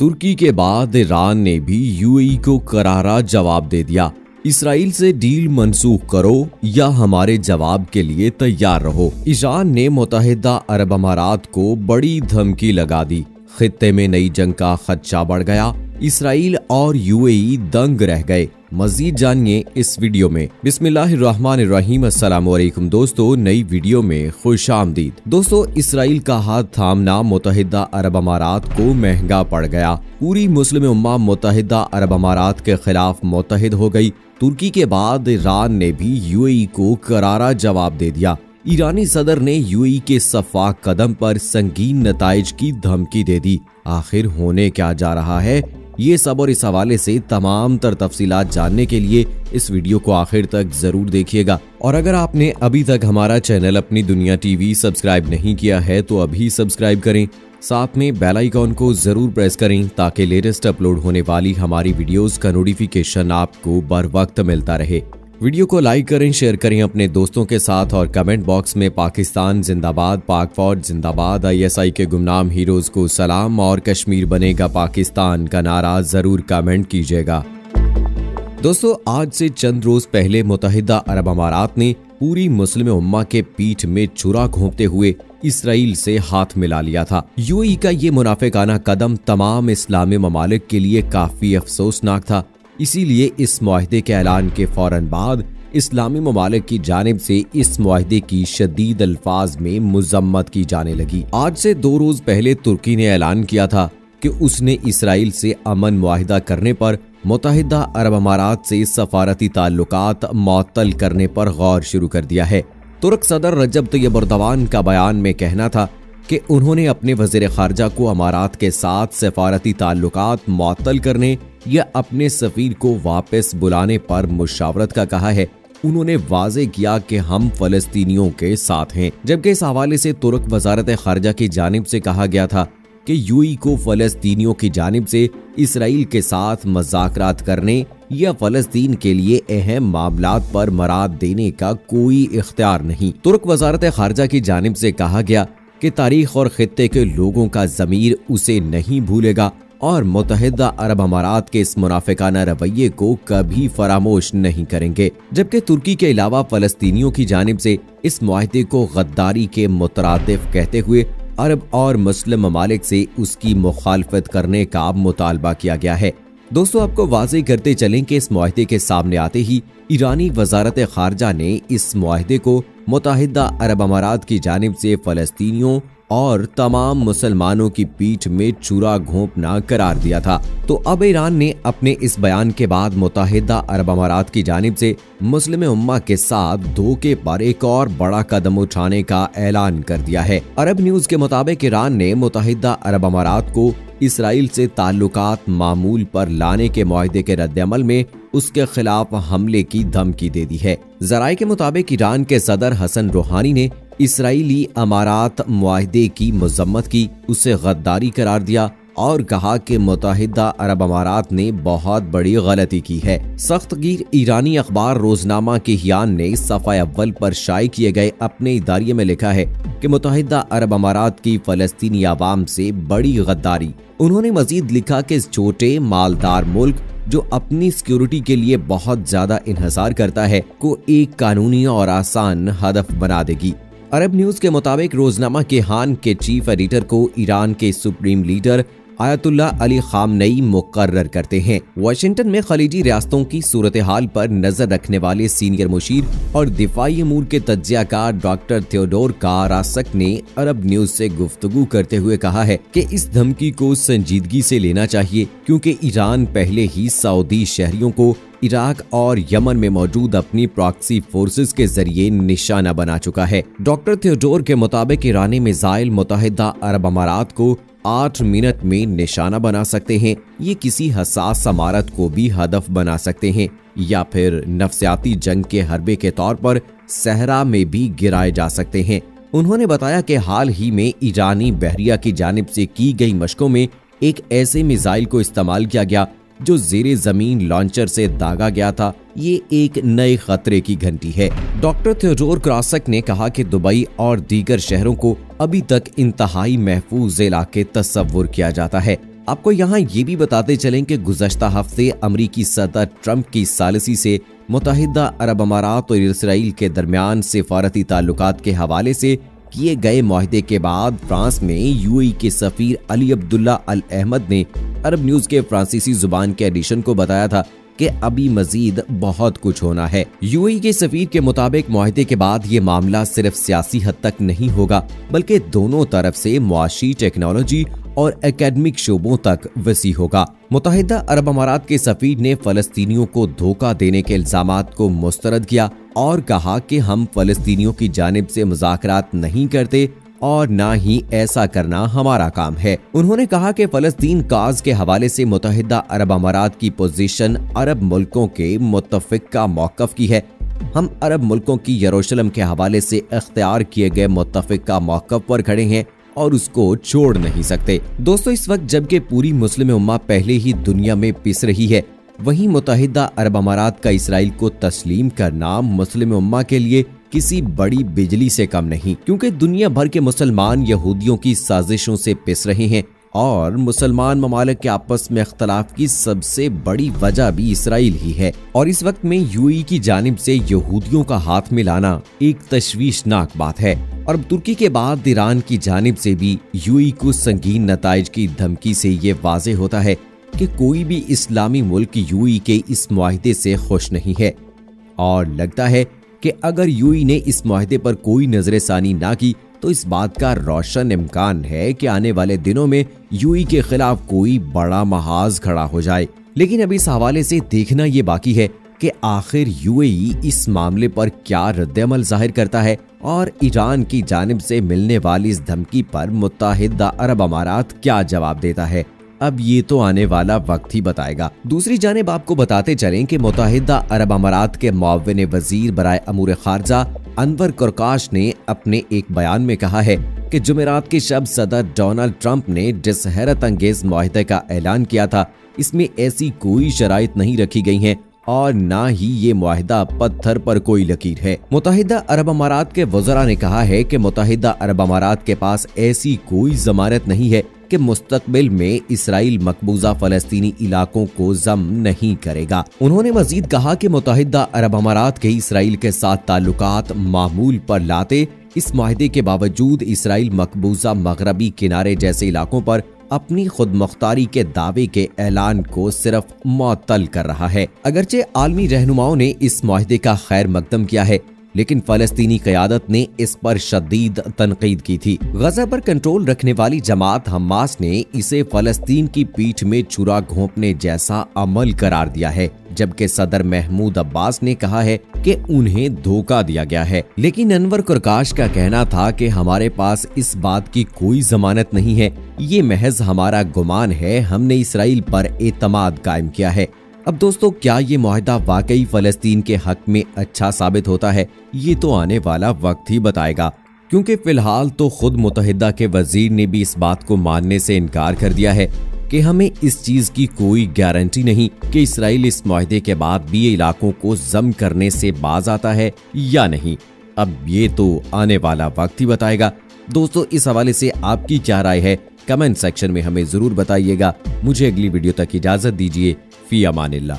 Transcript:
तुर्की के बाद ईरान ने भी यूएई को करारा जवाब दे दिया। इसराइल से डील मंसूख करो या हमारे जवाब के लिए तैयार रहो। ईरान ने मुत्तहिदा अरब अमारात को बड़ी धमकी लगा दी। खित्ते में नई जंग का खदशा बढ़ गया। इसराइल और यूएई दंग रह गए। मजीद जानिए इस वीडियो में। बिस्मिल्लाहिर्रहमानिर्रहीम। अस्सलाम वालेकुम दोस्तों, नई वीडियो में खुशामदीद। दोस्तों, इसराइल का हाथ थामना मुत्तहिदा अरब अमारात को महंगा पड़ गया। पूरी मुस्लिम उम्मा मुत्तहिदा अरब अमारात के खिलाफ मुत्तहिद हो गई। तुर्की के बाद ईरान ने भी यूएई को करारा जवाब दे दिया। ईरानी सदर ने यूएई के सफाक कदम पर संगीन नताइज की धमकी दे दी। आखिर होने क्या जा रहा है, ये सब और इस हवाले से तमाम तर तफसीलात जानने के लिए इस वीडियो को आखिर तक जरूर देखिएगा। और अगर आपने अभी तक हमारा चैनल अपनी दुनिया टीवी सब्सक्राइब नहीं किया है तो अभी सब्सक्राइब करें, साथ में बेल आइकॉन को जरूर प्रेस करें ताकि लेटेस्ट अपलोड होने वाली हमारी वीडियोस का नोटिफिकेशन आपको बर वक्त मिलता रहे। वीडियो को लाइक करें, शेयर करें अपने दोस्तों के साथ और कमेंट बॉक्स में पाकिस्तान जिंदाबाद, पाक फौज जिंदाबाद, आईएसआई के गुमनाम हीरोज को सलाम और कश्मीर बनेगा पाकिस्तान का नारा जरूर कमेंट कीजिएगा। दोस्तों, आज से चंद रोज पहले मुत्तहिदा अरब अमारात ने पूरी मुस्लिम उम्मा के पीठ में छुरा घोंपते हुए इसराइल से हाथ मिला लिया था। यूएई का ये मुनाफिकाना कदम तमाम इस्लामी ममालिक के लिए काफी अफसोसनाक था। इसीलिए इस मुआहदे के ऐलान के फौरन बाद इस्लामी ममालिक की जानिब से इस मुआहदे की शदीद अल्फाज में मुजम्मत की जाने लगी। आज से 2 रोज पहले तुर्की ने ऐलान किया था कि उसने इसराइल से अमन मुआहिदा करने पर मुत्तहिदा अरब अमारात से सफारती ताल्लुकात मुअत्तल करने पर गौर शुरू कर दिया है। तुर्क सदर रजब तैयब एर्दोगान का बयान में कहना था कि उन्होंने अपने वज़ीर ख़ारजा को अमारात के साथ सफारती ताल्लुकात मुअत्तल करने या अपने सफीर को वापस बुलाने पर मुशावरत का कहा है। उन्होंने वाज़े किया कि हम फ़लस्तीनियों के साथ हैं, जबकि इस हवाले से तुर्क वज़ारत ख़ारजा की जानिब से कहा गया था कि यूएई को फ़लस्तीनियों की जानिब से इसराइल के साथ मुज़ाकरात करने या फ़लस्तीन के लिए अहम मामलात पर मराद देने का कोई इख्तियार नहीं। तुर्क वज़ारत ख़ारजा की जानिब से कहा गया कि तारीख और खित्ते के लोगों का ज़मीर उसे नहीं भूलेगा और मुत्तहिदा अरब अमारात के इस मुनाफिकाना रवैये को कभी फरामोश नहीं करेंगे। जबकि तुर्की के अलावा फ़लस्तीनियों की जानिब से इस मुआहदे को गद्दारी के मुतरादिफ कहते हुए अरब और मुस्लिम ममालिक से उसकी मुखालफत करने का मुतालबा किया गया है। दोस्तों, आपको वाज़ेह करते चलें कि इस मुआहदे के सामने आते ही ईरानी वज़ारत ख़ारजा ने इस मुआहदे को मुत्तहिदा अरब अमारात की जानिब से फ़लस्तीनियों और तमाम मुसलमानों की पीठ में छुरा घोंपना करार दिया था। तो अब ईरान ने अपने इस बयान के बाद मुत्तहिदा अरब अमारात की जानिब से मुस्लिम उम्मा के साथ धोखे पर एक और बड़ा कदम उठाने का ऐलान कर दिया है। अरब न्यूज के मुताबिक ईरान ने मुत्तहिदा अरब अमारात को इसराइल से ताल्लुकात मामूल पर लाने के मुआहदे के रद्द-ए-अमल में उसके खिलाफ हमले की धमकी दे दी है। ज़राए के मुताबिक ईरान के सदर हसन रूहानी ने इसराइली अमारात मुआहदे की मजम्मत की, उसे गद्दारी करार दिया और कहा कि मुत्तहिदा अरब अमारात ने बहुत बड़ी गलती की है। सख्तगीर ईरानी अखबार रोजनामा के हियान ने सफ़ा अव्वल पर शाये किए गए अपने इदारिये में लिखा है कि मुत्तहिदा अरब अमारात की फ़लस्तीनी आवाम से बड़ी गद्दारी। उन्होंने मजीद लिखा कि इस छोटे मालदार मुल्क जो अपनी सिक्योरिटी के लिए बहुत ज्यादा इन्हिसार करता है को एक कानूनी और आसान हदफ बना देगी। अरब न्यूज के मुताबिक रोजनामा के हान के चीफ एडिटर को ईरान के supreme leader Ayatollah Ali Khamenei मुकर्रर करते हैं। वाशिंगटन में खलीजी रियासतों की सूरत हाल पर नजर रखने वाले सीनियर मुशीर और दिफाई अमूर के तज्जियाकार डॉक्टर थियोडोर कारासक ने अरब न्यूज से गुफ्तगू करते हुए कहा है कि इस धमकी को संजीदगी से लेना चाहिए, क्योंकि ईरान पहले ही सऊदी शहरियों को इराक और यमन में मौजूद अपनी प्रॉक्सी फोर्सेस के जरिए निशाना बना चुका है। डॉक्टर थियोडोर के मुताबिक ईरानी मिसाइल मुत्तहिदा अरब अमारात को 8 मिनट में निशाना बना सकते हैं। ये किसी हसास इमारत को भी हदफ बना सकते हैं या फिर नफसियाती जंग के हरबे के तौर पर सहरा में भी गिराए जा सकते हैं। उन्होंने बताया कि हाल ही में ईरानी बहरिया की जानिब से की गई मशकों में एक ऐसे मिसाइल को इस्तेमाल किया गया जो जेरे जमीन लॉन्चर से दागा गया था। ये एक नए खतरे की घंटी है। डॉक्टर थियोडोर कारासक ने कहा कि दुबई और दीगर शहरों को अभी तक इंतहाई महफूज इलाके तस्वुर किया जाता है आपको यहाँ ये भी बताते चलें कि गुज़श्ता हफ्ते अमरीकी सदर ट्रंप की सालिसी से मुत्तहिदा अरब अमारात और इसराइल के दरमियान सिफारती ताल्लुकात के हवाले से किए गए मुआहदे के बाद फ्रांस में यूएई के सफीर अली अब्दुल्ला अल अहमद ने अरब न्यूज़ के फ्रांसीसी जुबान के एडिशन को बताया था कि अभी मजीद बहुत कुछ होना है। यूएई के सफीर के मुताबिक मुआहदे के बाद ये मामला सिर्फ सियासी हद तक नहीं होगा बल्कि दोनों तरफ से मुआशी, टेक्नोलॉजी और एकेडमिक शोबों तक वसी होगा। मुत्तहिदा अरब अमारात के सफीर ने फलस्तीनियों को धोखा देने के इल्जामात को मुस्तरद किया और कहा कि हम फलस्तीनियों की जानिब से मुज़ाकरात नहीं करते और ना ही ऐसा करना हमारा काम है। उन्होंने कहा कि फलस्तीन काज के हवाले से मुत्तहिदा अरब अमारात की पोजीशन अरब मुल्कों के मुत्तफिका मौक़िफ़ की है। हम अरब मुल्कों की यरूशलेम के हवाले से इख्तियार किए गए मुत्तफिका मौक़िफ़ पर खड़े हैं और उसको छोड़ नहीं सकते। दोस्तों, इस वक्त जबकि पूरी मुस्लिम उम्मा पहले ही दुनिया में पिस रही है, वहीं मुत्तहिदा अरब अमारात का इसराइल को तस्लीम करना मुस्लिम उम्मा के लिए किसी बड़ी बिजली से कम नहीं, क्योंकि दुनिया भर के मुसलमान यहूदियों की साजिशों से पिस रहे हैं और मुसलमान ममालिक के आपस में इख्तलाफ की सबसे बड़ी वजह भी इसराइल ही है। और इस वक्त में यूएई की जानिब से यहूदियों का हाथ मिलाना एक तशवीशनाक बात है। और तुर्की के बाद ईरान की जानिब से भी यूएई को संगीन नताइज की धमकी से ये वाज़ेह होता है कि कोई भी इस्लामी मुल्क यूएई के इस मुआहदे से खुश नहीं है। और लगता है कि अगर यूएई ने इस मुआहदे पर कोई नजरसानी ना की तो इस बात का रोशन इम्कान है कि आने वाले दिनों में यूएई के खिलाफ कोई बड़ा महाज खड़ा हो जाए। लेकिन अभी इस हवाले से देखना ये बाकी है कि आखिर यूएई इस मामले पर क्या रद्द-ए-अमल जाहिर करता है और ईरान की जानिब से मिलने वाली इस धमकी पर मुत्तहिदा अरब अमारात क्या जवाब देता है। अब ये तो आने वाला वक्त ही बताएगा। दूसरी जानिब आपको बताते चलें कि मुत्तहिदा अरब अमारात के मुअव्विन वजीर बराए अमूर खारजा अनवर कुरकाश ने अपने एक बयान में कहा है कि जुमेरात की शब सदर डोनाल्ड ट्रंप ने जिस हैरत अंगेज मुआहदे का ऐलान किया था, इसमें ऐसी कोई शराइत नहीं रखी गई हैं और ना ही ये मुआहदा पत्थर पर कोई लकीर है। मुत्तहिदा अरब अमारात के वज़रा ने कहा है कि मुत्तहिदा अरब अमारात के पास ऐसी कोई जमानत नहीं है कि मुस्तकबिल में इसराइल मकबूजा फलस्तीनी इलाकों को जम नहीं करेगा। उन्होंने मजीद कहा कि मुत्तहिदा अरब अमारात के इसराइल के साथ ताल्लुकात मामूल पर लाते इस मुआहदे के बावजूद इसराइल मकबूजा मगरबी किनारे जैसे इलाकों पर अपनी खुद मुख्तारी के दावे के ऐलान को सिर्फ मुअत्तल कर रहा है। अगरचे आलमी रहनुमाओं ने इस मुआहदे का खैर मकदम किया है, लेकिन फलस्तीनी क़यादत ने इस पर शदीद तनकीद की थी। गजा पर कंट्रोल रखने वाली जमात हमास ने इसे फलस्तीन की पीठ में छुरा घोंपने जैसा अमल करार दिया है, जबकि सदर महमूद अब्बास ने कहा है कि उन्हें धोखा दिया गया है। लेकिन अनवर कुरकाश का कहना था कि हमारे पास इस बात की कोई जमानत नहीं है, ये महज हमारा गुमान है, हमने इसराइल पर एतमाद कायम किया है। अब दोस्तों, क्या ये मुआहदा वाकई फलस्तीन के हक में अच्छा साबित होता है, ये तो आने वाला वक्त ही बताएगा, क्योंकि फिलहाल तो खुद मुत्तहिदा के वजीर ने भी इस बात को मानने से इनकार कर दिया है कि हमें इस चीज की कोई गारंटी नहीं कि इसराइल इस मुआहदे के बाद भी इलाकों को जम करने से बाज आता है या नहीं। अब ये तो आने वाला वक्त ही बताएगा। दोस्तों, इस हवाले से आपकी क्या राय है, कमेंट सेक्शन में हमें जरूर बताइएगा। मुझे अगली वीडियो तक इजाजत दीजिए। फी अमानिल्लाह।